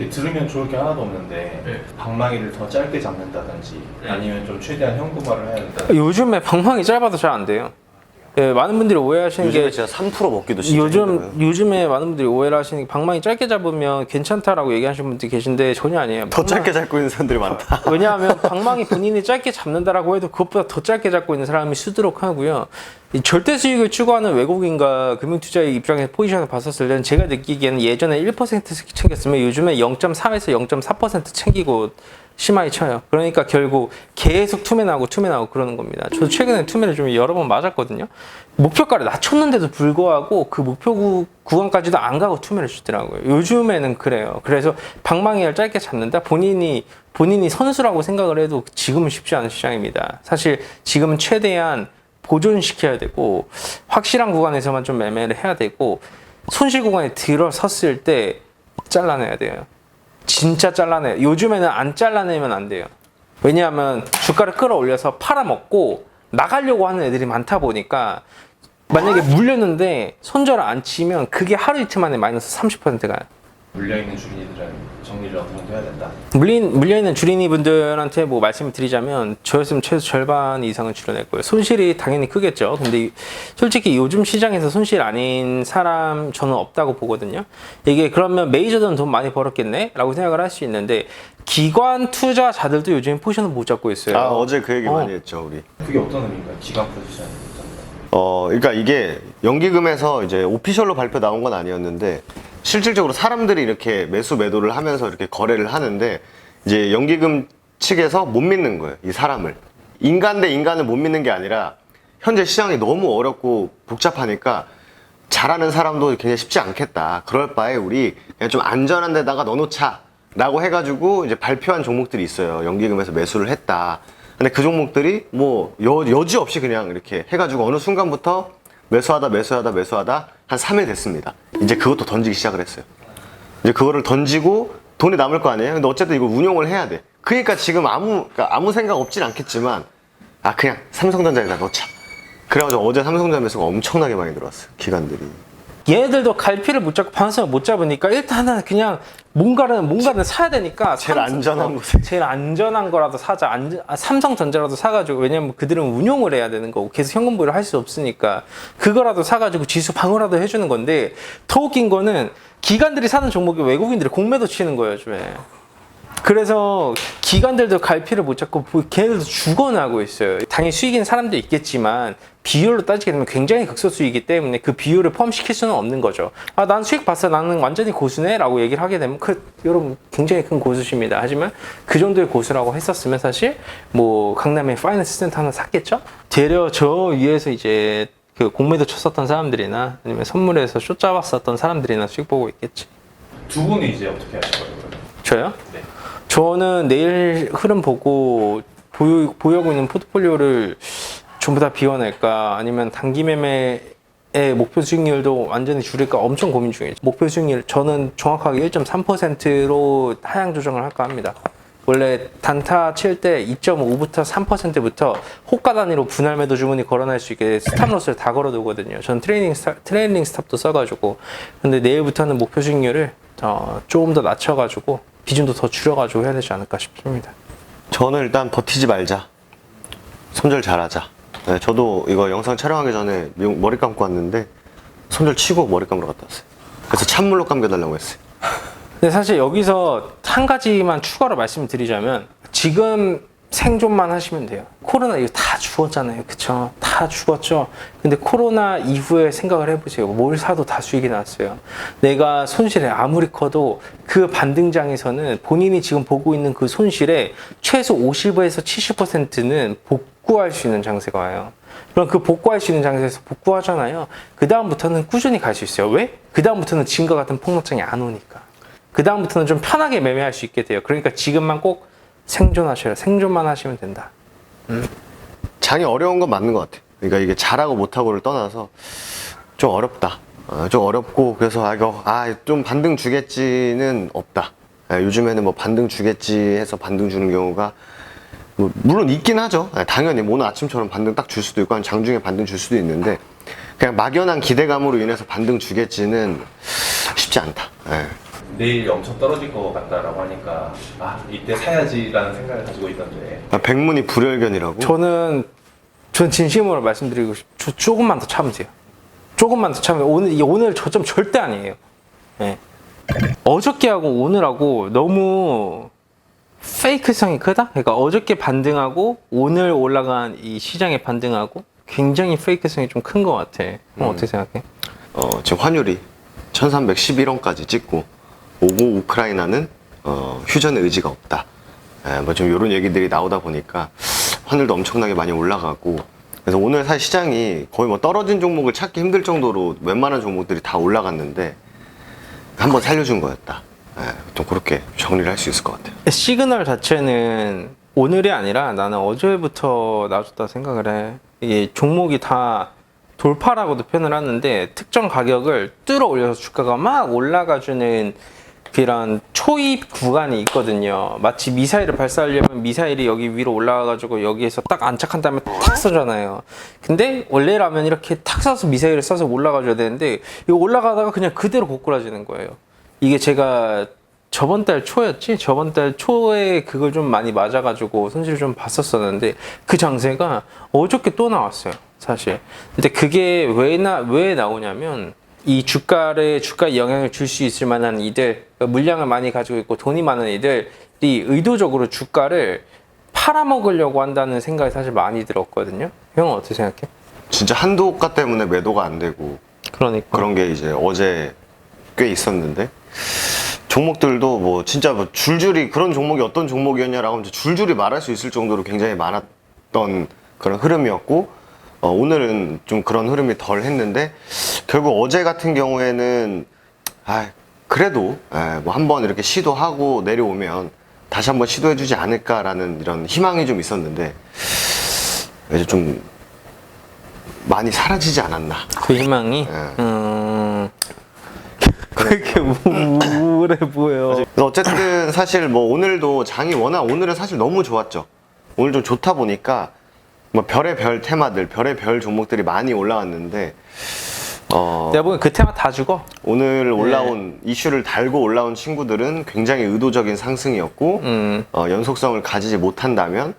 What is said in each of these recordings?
들으면 좋을 게 하나도 없는데 네. 방망이를 더 짧게 잡는다든지 아니면 좀 최대한 현금화를 해야 된다. 요즘에 방망이 짧아도 잘 안 돼요. 예, 많은 분들이 오해하시는 요즘에 게 진짜 3% 먹기도 진짜 힘들어요. 요즘에 많은 분들이 오해를 하시는 게 방망이 짧게 잡으면 괜찮다라고 얘기하시는 분들이 계신데 전혀 아니에요. 더 짧게 잡고 있는 사람들이 많다. 왜냐하면 방망이 본인이 짧게 잡는다라고 해도 그것보다 더 짧게 잡고 있는 사람이 수두룩하고요. 이 절대 수익을 추구하는 외국인과 금융투자의 입장에서 포지션을 봤었을 때는 제가 느끼기에는 예전에 1% 챙겼으면 요즘에 0.3에서 0.4% 챙기고 심하게 쳐요. 그러니까 결국 계속 투매나고 그러는 겁니다. 저도 최근에 투매를 좀 여러 번 맞았거든요. 목표가를 낮췄는데도 불구하고 그 목표 구간까지도 안 가고 투매를 주더라고요. 요즘에는 그래요. 그래서 방망이를 짧게 잡는다? 본인이 선수라고 생각을 해도 지금은 쉽지 않은 시장입니다. 사실 지금은 최대한 보존시켜야 되고 확실한 구간에서만 좀 매매를 해야 되고 손실 구간에 들어섰을 때 잘라내야 돼요. 진짜 잘라내요. 요즘에는 안 잘라내면 안 돼요. 왜냐하면 주가를 끌어올려서 팔아먹고 나가려고 하는 애들이 많다 보니까 만약에 물렸는데 손절을 안 치면 그게 하루 이틀 만에 마이너스 30% 가요. 물려있는 주인들은 정리를 어느 정도 해야 된다. 물려있는 주린이 분들한테 뭐 말씀을 드리자면 저였으면 최소 절반 이상은 줄여낼 거예요. 손실이 당연히 크겠죠. 근데 솔직히 요즘 시장에서 손실 아닌 사람 저는 없다고 보거든요. 이게 그러면 메이저들은 돈 많이 벌었겠네? 라고 생각을 할 수 있는데 기관 투자자들도 요즘 포지션을 못 잡고 있어요. 아, 어제 그 얘기 많이 했죠, 우리. 그게 어떤 의미인가요? 기관 포지션. 그러니까 이게 연기금에서 이제 오피셜로 발표 나온 건 아니었는데 실질적으로 사람들이 이렇게 매수 매도를 하면서 이렇게 거래를 하는데 이제 연기금 측에서 못 믿는 거예요, 이 사람을. 인간 대 인간을 못 믿는 게 아니라 현재 시장이 너무 어렵고 복잡하니까 잘하는 사람도 굉장히 쉽지 않겠다. 그럴 바에 우리 그냥 좀 안전한 데다가 넣어놓자 라고 해가지고 이제 발표한 종목들이 있어요. 연기금에서 매수를 했다. 근데 그 종목들이 뭐 여지없이 그냥 이렇게 해가지고 어느 순간부터 매수하다 한 3일 됐습니다. 이제 그것도 던지기 시작을 했어요. 이제 그거를 던지고 돈이 남을 거 아니에요. 근데 어쨌든 이걸 운용을 해야 돼. 그러니까 지금 아무 생각 없진 않겠지만 그냥 삼성전자에다 넣자. 그래가지고 어제 삼성전자 매수가 엄청나게 많이 들어왔어요. 기관들이. 얘네들도 갈피를 못 잡고 방향성을 못 잡으니까 일단은 그냥 뭔가를 사야 되니까 제일 안전한 곳에. 제일 안전한 거라도 사자. 삼성전자라도 사가지고, 왜냐면 그들은 운용을 해야 되는 거고 계속 현금 보유를 할 수 없으니까 그거라도 사가지고 지수 방어라도 해주는 건데, 더 웃긴 거는 기관들이 사는 종목이 외국인들이 공매도 치는 거예요, 요즘에. 그래서 기관들도 갈피를 못 잡고 걔네들도 죽어나고 있어요. 당연히 수익인 사람도 있겠지만 비율로 따지게 되면 굉장히 극소수이기 때문에 그 비율을 포함시킬 수는 없는 거죠. 난 수익 봤어, 나는 완전히 고수네 라고 얘기를 하게 되면 여러분 굉장히 큰 고수십니다. 하지만 그 정도의 고수라고 했었으면 사실 뭐 강남에 파이낸스 센터 하나 샀겠죠. 되려 저 위에서 이제 그 공매도 쳤었던 사람들이나 아니면 선물에서 숏 잡았었던 사람들이나 수익 보고 있겠지. 두 분은 이제 어떻게 하실 거예요? 저요? 네. 저는 내일 흐름 보고 보유하고 있는 포트폴리오를 전부 다 비워낼까, 아니면 단기 매매의 목표 수익률도 완전히 줄일까 엄청 고민 중이에요. 목표 수익률 저는 정확하게 1.3%로 하향 조정을 할까 합니다. 원래 단타 칠 때 2.5부터 3%부터 호가 단위로 분할 매도 주문이 걸어낼 수 있게 스탑로스를 다 걸어두거든요. 저는 트레일링 스탑도 써가지고. 근데 내일부터는 목표 수익률을 조금 더 낮춰가지고 비중도 더 줄여가지고 해야 되지 않을까 싶습니다. 저는 일단 버티지 말자. 손절 잘하자. 네, 저도 이거 영상 촬영하기 전에 머리 감고 왔는데 손절 치고 머리 감으러 갔다 왔어요. 그래서 찬물로 감겨달라고 했어요. 근데 사실 여기서 한 가지만 추가로 말씀드리자면, 지금 생존만 하시면 돼요. 코로나 이거 다 죽었잖아요. 그쵸? 다 죽었죠. 근데 코로나 이후에 생각을 해보세요. 뭘 사도 다 수익이 났어요. 내가 손실이 아무리 커도 그 반등장에서는 본인이 지금 보고 있는 그 손실에 최소 50에서 70%는 복구할 수 있는 장세가 와요. 그럼 그 복구할 수 있는 장세에서 복구하잖아요. 그 다음부터는 꾸준히 갈 수 있어요. 왜? 그 다음부터는 지금과 같은 폭락장이 안 오니까. 그 다음부터는 좀 편하게 매매할 수 있게 돼요. 그러니까 지금만 꼭 생존하셔요. 생존만 하시면 된다. 장이 어려운 건 맞는 것 같아요. 그러니까 이게 잘하고 못하고를 떠나서 좀 어렵다. 좀 어렵고, 그래서 좀 반등 주겠지는 없다. 요즘에는 뭐 반등 주겠지 해서 반등 주는 경우가 물론 있긴 하죠. 당연히 오늘 아침처럼 반등 딱 줄 수도 있고 한 장중에 반등 줄 수도 있는데, 그냥 막연한 기대감으로 인해서 반등 주겠지는 쉽지 않다. 내일 엄청 떨어질 것 같다라고 하니까 아 이때 사야지라는 생각을 가지고 있던데. 백문이 불여일견이라고? 전 진심으로 말씀드리고 조금만 더 참으세요. 조금만 더 참으세요. 오늘 저점 절대 아니에요. 네. 어저께하고 오늘하고 너무 페이크성이 크다? 그러니까 어저께 반등하고 오늘 올라간 이 시장의 반등하고 굉장히 페이크성이 좀 큰 것 같아. 어떻게 생각해? 지금 환율이 1311원까지 찍고 오고 우크라이나는 휴전의 의지가 없다. 뭐 좀 이런 얘기들이 나오다 보니까 환율도 엄청나게 많이 올라가고, 그래서 오늘 사실 시장이 거의 뭐 떨어진 종목을 찾기 힘들 정도로 웬만한 종목들이 다 올라갔는데 한번 살려준 거였다. 좀 그렇게 정리를 할 수 있을 것 같아요. 시그널 자체는 오늘이 아니라 나는 어제부터 나왔다 생각을 해. 이게 종목이 다 돌파라고도 표현을 하는데 특정 가격을 뚫어 올려서 주가가 막 올라가주는 그런 초입 구간이 있거든요. 마치 미사일을 발사하려면 미사일이 여기 위로 올라가가지고 여기에서 딱 안착한 다음에 탁 쏘잖아요. 근데 원래라면 이렇게 탁 쏴서 미사일을 쏴서 올라가줘야 되는데 이거 올라가다가 그냥 그대로 고꾸라지는 거예요. 이게 제가 저번 달 초였지? 저번 달 초에 그걸 좀 많이 맞아가지고 손실을 좀 봤었었는데 그 장세가 어저께 또 나왔어요, 사실. 근데 그게 왜 나오냐면 이 주가에 영향을 줄 수 있을 만한 이들, 물량을 많이 가지고 있고 돈이 많은 이들이 의도적으로 주가를 팔아먹으려고 한다는 생각이 사실 많이 들었거든요. 형은 어떻게 생각해? 진짜 한도 호가 때문에 매도가 안 되고 그러니까. 그런 게 이제 어제 꽤 있었는데, 종목들도 뭐 진짜 뭐 줄줄이 그런 종목이 어떤 종목이었냐라고 하면 줄줄이 말할 수 있을 정도로 굉장히 많았던 그런 흐름이었고, 오늘은 좀 그런 흐름이 덜 했는데 결국 어제 같은 경우에는 그래도 뭐 한번 이렇게 시도하고 내려오면 다시 한번 시도해주지 않을까라는 이런 희망이 좀 있었는데 이제 좀 많이 사라지지 않았나. 그 희망이? 그렇게 우울해 보여. 그래서 어쨌든 사실 뭐 오늘도 장이 워낙 오늘은 사실 너무 좋았죠. 오늘 좀 좋다 보니까 뭐 별의 별 테마들, 별의 별 종목들이 많이 올라왔는데 내가 보기엔 그 테마 다 죽어. 오늘 올라온 이슈를 달고 올라온 친구들은 굉장히 의도적인 상승이었고 연속성을 가지지 못한다면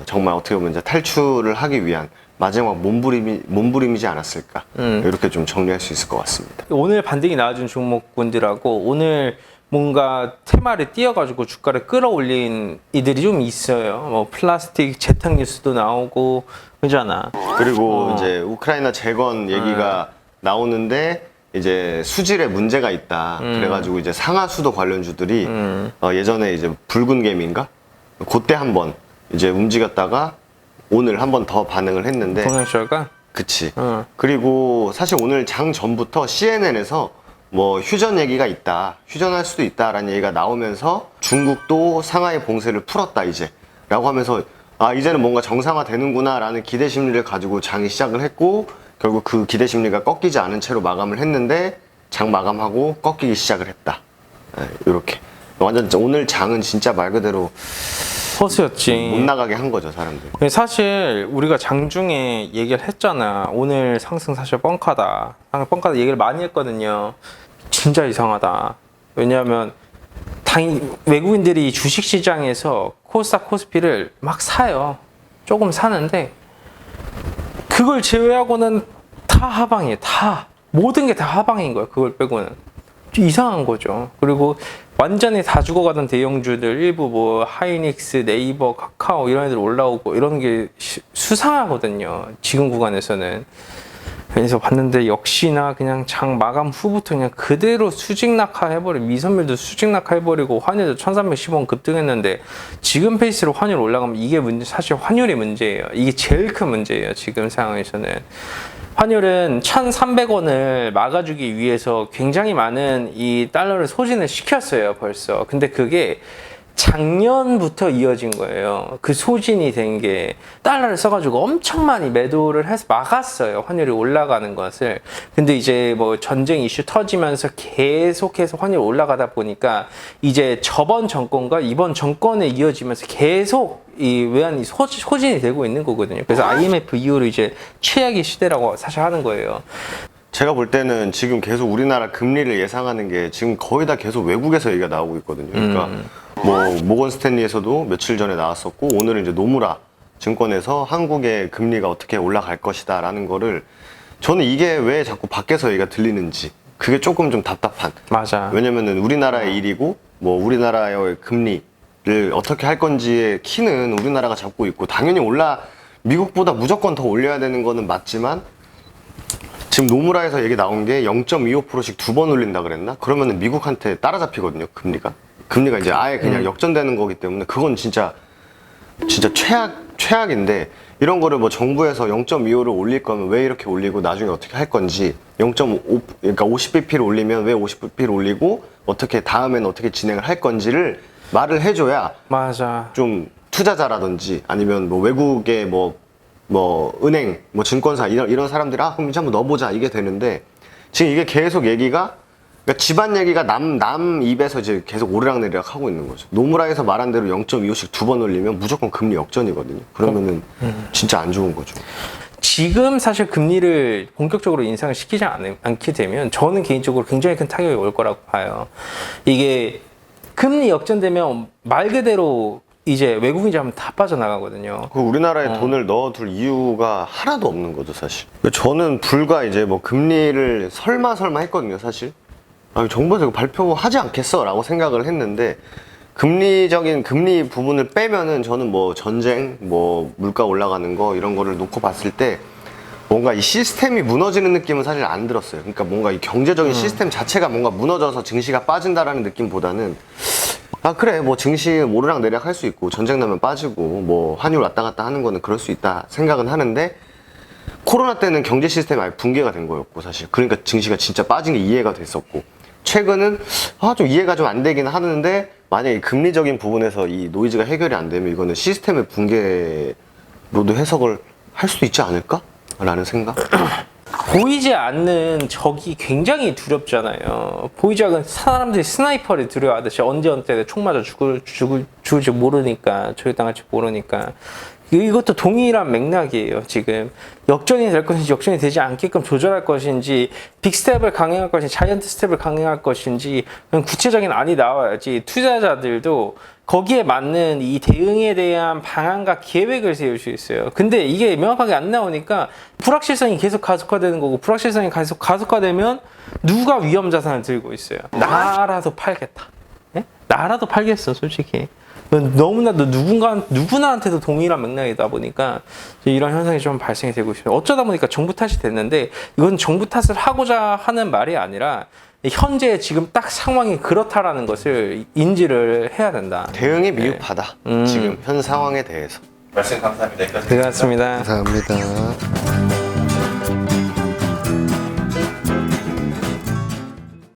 정말 어떻게 보면 이제 탈출을 하기 위한 마지막 몸부림이지 않았을까, 이렇게 좀 정리할 수 있을 것 같습니다. 오늘 반등이 나와준 종목군들하고 오늘 뭔가 테마를 띄어가지고 주가를 끌어올린 이들이 좀 있어요. 뭐 플라스틱 재탕 뉴스도 나오고 그러잖아. 그리고 이제 우크라이나 재건 얘기가 나오는데 이제 수질에 문제가 있다. 그래가지고 이제 상하수도 관련주들이 예전에 이제 붉은 개미인가? 그때 한번 이제 움직였다가 오늘 한 번 더 반응을 했는데. 동양철가? 그치. 그리고 사실 오늘 장 전부터 CNN에서 뭐 휴전 얘기가 있다, 휴전할 수도 있다라는 얘기가 나오면서 중국도 상하이 봉쇄를 풀었다 이제 라고 하면서 이제는 뭔가 정상화 되는구나 라는 기대 심리를 가지고 장이 시작을 했고, 결국 그 기대 심리가 꺾이지 않은 채로 마감을 했는데 장 마감하고 꺾이기 시작을 했다. 이렇게 완전 오늘 장은 진짜 말 그대로 허수였지. 못 나가게 한 거죠, 사람들. 사실 우리가 장중에 얘기를 했잖아. 오늘 상승 사실 뻥카다. 뻥카다 얘기를 많이 했거든요. 진짜 이상하다. 왜냐하면 외국인들이 주식시장에서 코스닥, 코스피를 막 사요. 조금 사는데 그걸 제외하고는 다 하방이에요. 다. 모든 게 다 하방인 거예요. 그걸 빼고는. 좀 이상한 거죠. 그리고 완전히 다 죽어가던 대형주들 일부 뭐 하이닉스, 네이버, 카카오 이런 애들 올라오고 이런 게 수상하거든요. 지금 구간에서는. 그래서 봤는데 역시나 그냥 장 마감 후부터 그냥 그대로 수직 낙하해버리고, 미선밀도 수직 낙하해버리고, 환율도 1310원 급등했는데 지금 페이스로 환율 올라가면 이게 사실 환율의 문제예요. 이게 제일 큰 문제예요. 지금 상황에서는. 환율은 1,300원을 막아주기 위해서 굉장히 많은 이 달러를 소진을 시켰어요, 벌써. 근데 그게 작년부터 이어진 거예요. 그 소진이 된 게 달러를 써가지고 엄청 많이 매도를 해서 막았어요. 환율이 올라가는 것을. 근데 이제 뭐 전쟁 이슈 터지면서 계속해서 환율이 올라가다 보니까 이제 저번 정권과 이번 정권에 이어지면서 계속 이 외환이 소진이 되고 있는 거거든요. 그래서 IMF 이후로 이제 최악의 시대라고 사실 하는 거예요. 제가 볼 때는 지금 계속 우리나라 금리를 예상하는 게 지금 거의 다 계속 외국에서 얘기가 나오고 있거든요. 그러니까 뭐 모건 스탠리에서도 며칠 전에 나왔었고 오늘은 이제 노무라 증권에서 한국의 금리가 어떻게 올라갈 것이다라는 거를 저는 이게 왜 자꾸 밖에서 얘기가 들리는지 그게 조금 좀 답답한. 맞아. 왜냐면은 우리나라의 일이고 뭐 우리나라의 금리를 어떻게 할 건지의 키는 우리나라가 잡고 있고 당연히 미국보다 무조건 더 올려야 되는 거는 맞지만 지금 노무라에서 얘기 나온 게 0.25%씩 2번 올린다 그랬나? 그러면은 미국한테 따라잡히거든요, 금리가. 금리가 이제 아예 그냥 역전되는 거기 때문에 그건 진짜 최악인데 이런 거를 뭐 정부에서 0.25를 올릴 거면 왜 이렇게 올리고 나중에 어떻게 할 건지 0.5 그러니까 50bp를 올리면 왜 50bp를 올리고 어떻게 다음에는 어떻게 진행을 할 건지를 말을 해줘야 맞아. 좀 투자자라든지 아니면 뭐 외국의 뭐 은행, 뭐 증권사 이런 사람들이 그럼 이제 한번 넣어보자 이게 되는데 지금 이게 계속 얘기가 그러니까 집안 얘기가 남 입에서 이제 계속 오르락내리락 하고 있는 거죠. 노무라에서 말한 대로 0.25씩 2번 올리면 무조건 금리 역전이거든요. 그러면은 진짜 안 좋은 거죠. 지금 사실 금리를 본격적으로 인상을 시키지 않게 되면 저는 개인적으로 굉장히 큰 타격이 올 거라고 봐요. 이게 금리 역전되면 말 그대로 이제 외국인이 하면 다 빠져나가거든요. 그 우리나라에 돈을 넣어둘 이유가 하나도 없는 거죠, 사실. 저는 불과 이제 뭐 금리를 설마 했거든요, 사실. 정부에서 이거 발표하지 않겠어? 라고 생각을 했는데, 금리 부분을 빼면은 저는 뭐 전쟁, 뭐 물가 올라가는 거 이런 거를 놓고 봤을 때 뭔가 이 시스템이 무너지는 느낌은 사실 안 들었어요. 그러니까 뭔가 이 경제적인 시스템 자체가 뭔가 무너져서 증시가 빠진다라는 느낌보다는 그래 뭐 증시 오르락 내리락 할 수 있고 전쟁 나면 빠지고 뭐 환율 왔다 갔다 하는 거는 그럴 수 있다 생각은 하는데 코로나 때는 경제 시스템이 아예 붕괴가 된 거였고 사실 그러니까 증시가 진짜 빠진 게 이해가 됐었고 최근은 좀 이해가 좀 안 되긴 하는데 만약에 금리적인 부분에서 이 노이즈가 해결이 안 되면 이거는 시스템의 붕괴로도 해석을 할 수도 있지 않을까? 라는 생각? 보이지 않는 적이 굉장히 두렵잖아요. 보이지 않는 사람들이 스나이퍼를 두려워하듯이 언제 총 맞아 죽을지 모르니까 저격당할지 모르니까 이것도 동일한 맥락이에요. 지금 역전이 될 것인지 역전이 되지 않게끔 조절할 것인지 빅스텝을 강행할 것인지 자이언트 스텝을 강행할 것인지 그런 구체적인 안이 나와야지 투자자들도 거기에 맞는 이 대응에 대한 방안과 계획을 세울 수 있어요. 근데 이게 명확하게 안 나오니까 불확실성이 계속 가속화되는 거고 불확실성이 계속 가속화되면 누가 위험 자산을 들고 있어요. 나라도 팔겠다. 예? 나라도 팔겠어, 솔직히. 너무나도 누구나한테도 동일한 맥락이다 보니까 이런 현상이 좀 발생이 되고 있습니다. 어쩌다 보니까 정부 탓이 됐는데 이건 정부 탓을 하고자 하는 말이 아니라 현재 지금 딱 상황이 그렇다라는 것을 인지를 해야 된다. 대응이 미흡하다. 지금 현 상황에 대해서. 말씀 감사합니다. 여기까지 고맙습니다. 감사합니다.